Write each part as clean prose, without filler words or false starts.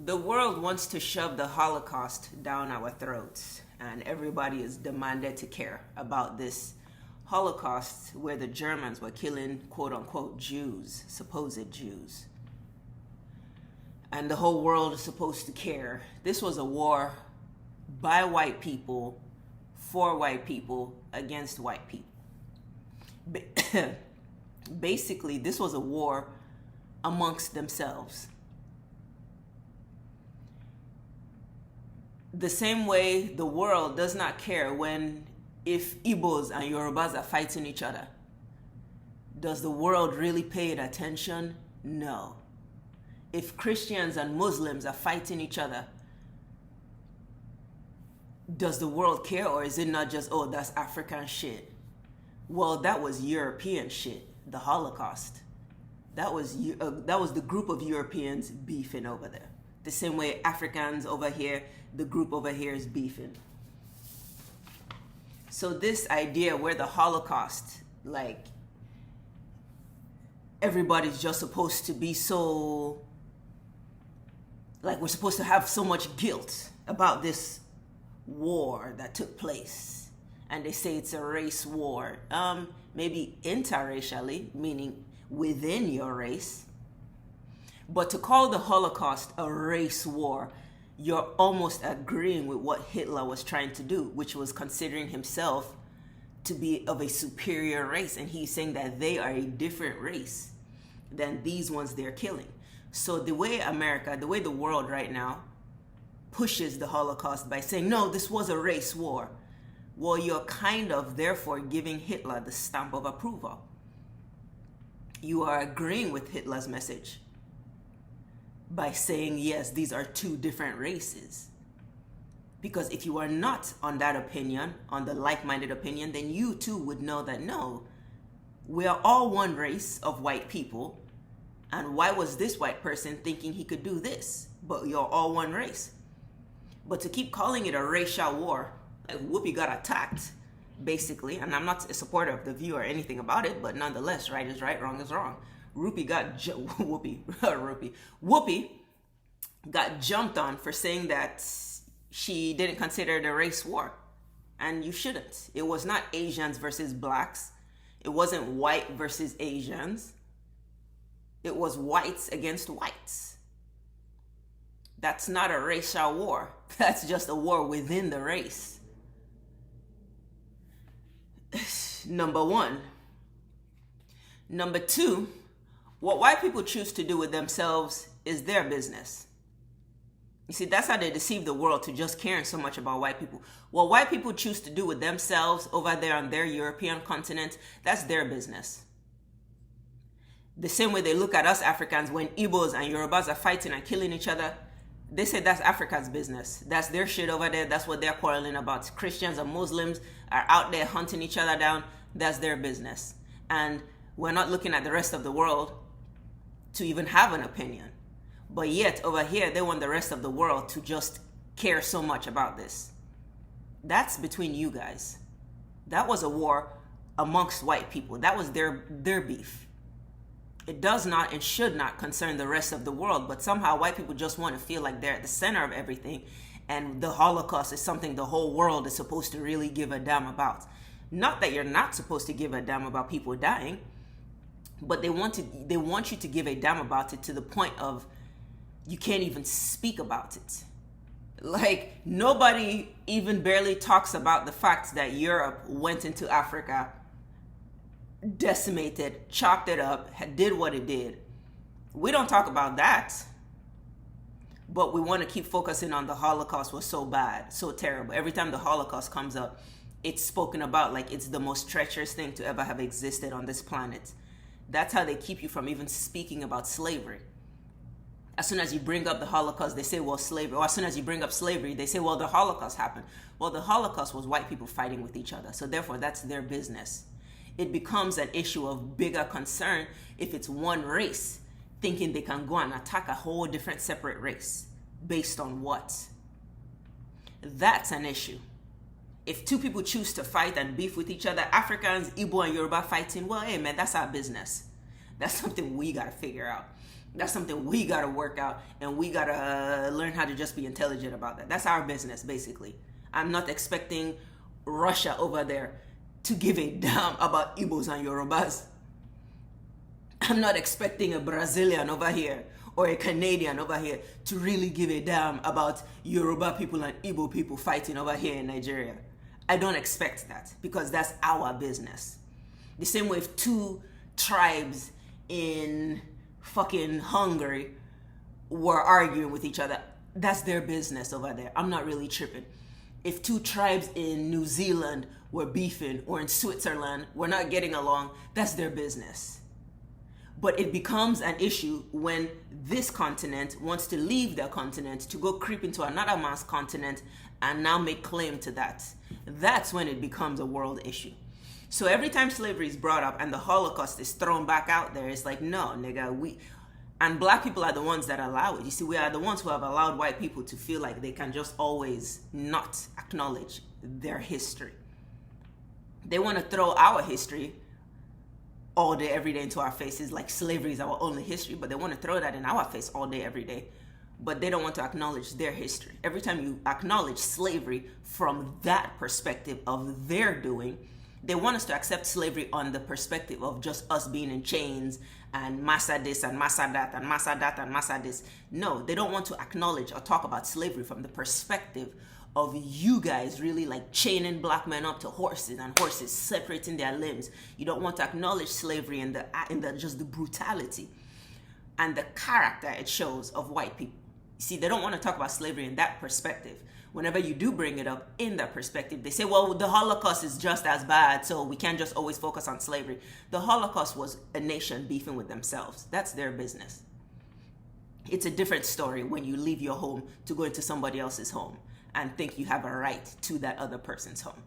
The world wants to shove the Holocaust down our throats, and everybody is demanded to care about this Holocaust where the Germans were killing quote-unquote Jews, supposed Jews. And the whole world is supposed to care. This was a war by white people, for white people, against white people. Basically, this was a war amongst themselves. The same way the world does not care if Igbos and Yorubas are fighting each other. Does the world really pay it attention? No. If Christians and Muslims are fighting each other, does the world care, or is it not just, oh, that's African shit? Well, that was European shit, the Holocaust. That was the group of Europeans beefing over there. The same way Africans over here, the group over here is beefing. So this idea where the Holocaust, like, everybody's just supposed to be so, like, we're supposed to have so much guilt about this war that took place. And they say it's a race war. Maybe interracially, meaning within your race. But to call the Holocaust a race war, you're almost agreeing with what Hitler was trying to do, which was considering himself to be of a superior race. And he's saying that they are a different race than these ones they're killing. So the way America, the way the world right now pushes the Holocaust by saying, no, this was a race war. Well, you're kind of therefore giving Hitler the stamp of approval. You are agreeing with Hitler's message by saying, yes, these are two different races. Because if you are not on that opinion, on the like-minded opinion, then you too would know that no, we are all one race of white people. And why was this white person thinking he could do this? But you're all one race. But to keep calling it a racial war, like Whoopi got attacked, basically, and I'm not a supporter of the view or anything about it, but nonetheless, right is right, wrong is wrong. Whoopi got jumped on for saying that she didn't consider it a race war. And you shouldn't. It was not Asians versus blacks. It wasn't white versus Asians. It was whites against whites. That's not a racial war. That's just a war within the race. Number one. Number two, what white people choose to do with themselves is their business. You see, that's how they deceive the world to just caring so much about white people. What white people choose to do with themselves over there on their European continent, that's their business. The same way they look at us Africans when Igbos and Yorubas are fighting and killing each other, they say that's Africa's business. That's their shit over there. That's what they're quarreling about. Christians and Muslims are out there hunting each other down. That's their business. And we're not looking at the rest of the world to even have an opinion. But yet, over here, they want the rest of the world to just care so much about this. That's between you guys. That was a war amongst white people. That was their beef. It does not and should not concern the rest of the world, but somehow white people just want to feel like they're at the center of everything, and the Holocaust is something the whole world is supposed to really give a damn about. Not that you're not supposed to give a damn about people dying, but they want you to give a damn about it to the point of you can't even speak about it. Like, nobody even barely talks about the fact that Europe went into Africa, decimated, chopped it up, did what it did. We don't talk about that. But we want to keep focusing on the Holocaust was so bad, so terrible. Every time the Holocaust comes up, it's spoken about like it's the most treacherous thing to ever have existed on this planet. That's how they keep you from even speaking about slavery. As soon as you bring up the Holocaust, they say, well, slavery. Or as soon as you bring up slavery, they say, well, the Holocaust happened. Well, the Holocaust was white people fighting with each other. So therefore, that's their business. It becomes an issue of bigger concern if it's one race thinking they can go and attack a whole different separate race. Based on what? That's an issue. If two people choose to fight and beef with each other, Africans, Igbo and Yoruba fighting, well, hey man, that's our business. That's something we gotta figure out. That's something we gotta work out, and we gotta learn how to just be intelligent about that. That's our business, basically. I'm not expecting Russia over there to give a damn about Igbos and Yorubas. I'm not expecting a Brazilian over here or a Canadian over here to really give a damn about Yoruba people and Igbo people fighting over here in Nigeria. I don't expect that, because that's our business. The same way if two tribes in fucking Hungary were arguing with each other, that's their business over there. I'm not really tripping. If two tribes in New Zealand were beefing, or in Switzerland were not getting along, that's their business. But it becomes an issue when this continent wants to leave their continent to go creep into another man's continent and now make claim to that. That's when it becomes a world issue. So every time slavery is brought up and the Holocaust is thrown back out there, it's like, no, nigga, and black people are the ones that allow it. You see, we are the ones who have allowed white people to feel like they can just always not acknowledge their history. They want to throw our history all day, every day into our faces, like slavery is our only history, but they want to throw that in our face all day, every day. But they don't want to acknowledge their history. Every time you acknowledge slavery from that perspective of their doing, they want us to accept slavery on the perspective of just us being in chains and massa this and massa that and massa that and massa this. No, they don't want to acknowledge or talk about slavery from the perspective of you guys really like chaining black men up to horses and horses separating their limbs. You don't want to acknowledge slavery in the just the brutality and the character it shows of white people. You see, they don't want to talk about slavery in that perspective. Whenever you do bring it up in that perspective, they say, well, the Holocaust is just as bad, so we can't just always focus on slavery. The Holocaust was a nation beefing with themselves. That's their business. It's a different story when you leave your home to go into somebody else's home and think you have a right to that other person's home.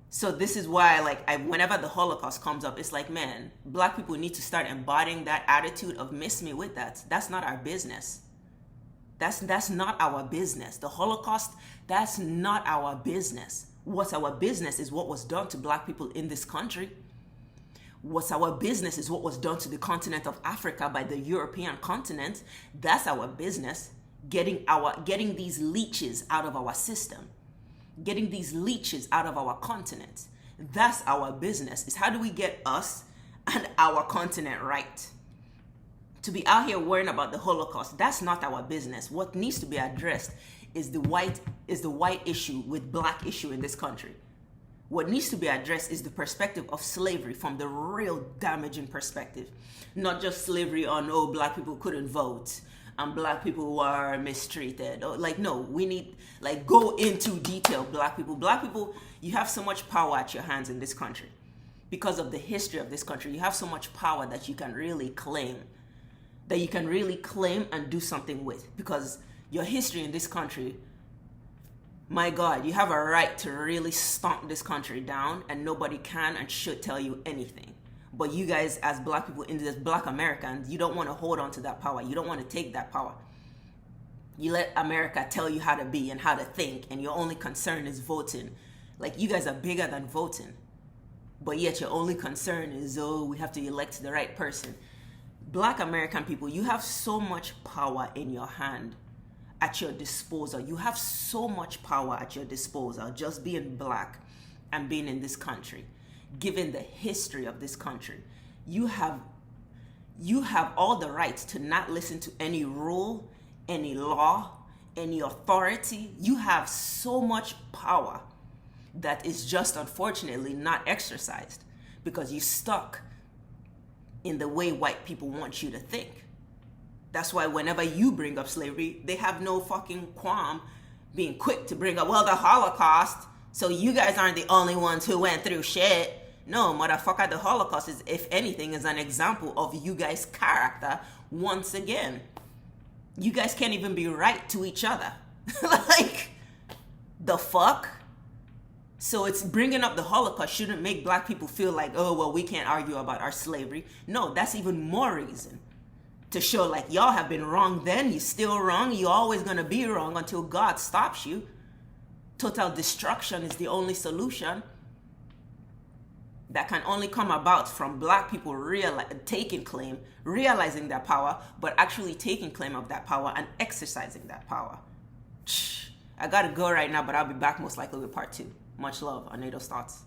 So this is why, whenever the Holocaust comes up, it's like, man, black people need to start embodying that attitude of miss me with that. That's not our business. That's not our business. The Holocaust, that's not our business. What's our business is what was done to black people in this country. What's our business is what was done to the continent of Africa by the European continent. That's our business. Getting these leeches out of our system. Getting these leeches out of our continent. That's our business. Is how do we get us and our continent right? To be out here worrying about the Holocaust, that's not our business. What needs to be addressed is the white issue with black issue in this country. What needs to be addressed is the perspective of slavery from the real damaging perspective. Not just slavery on, black people couldn't vote and black people were mistreated. No, we need, go into detail, black people. Black people, you have so much power at your hands in this country. Because of the history of this country, you have so much power that you can really claim and do something with, because your history in this country, my God, you have a right to really stomp this country down, and nobody can and should tell you anything. But you guys, as black people in this black Americans, you don't want to hold on to that power. You don't want to take that power. You let America tell you how to be and how to think, and your only concern is voting. You guys are bigger than voting, but yet your only concern is, we have to elect the right person. Black American people, you have so much power in your hand, at your disposal. You have so much power at your disposal, just being black and being in this country. Given the history of this country, you have all the right to not listen to any rule, any law, any authority. You have so much power that is just unfortunately not exercised because you're stuck in the way white people want you to think. That's why whenever you bring up slavery, they have no fucking qualm being quick to bring up, the Holocaust, so you guys aren't the only ones who went through shit. No, motherfucker, the Holocaust is, if anything, is an example of you guys' character once again. You guys can't even be right to each other. The fuck? So it's bringing up the Holocaust shouldn't make black people feel like, we can't argue about our slavery. No, that's even more reason to show y'all have been wrong then, you're still wrong, you're always gonna be wrong until God stops you. Total destruction is the only solution. that can only come about from Black people taking claim, realizing their power, but actually taking claim of that power and exercising that power. I gotta go right now, but I'll be back most likely with part 2. Much love, Onaedo.s.thoughts.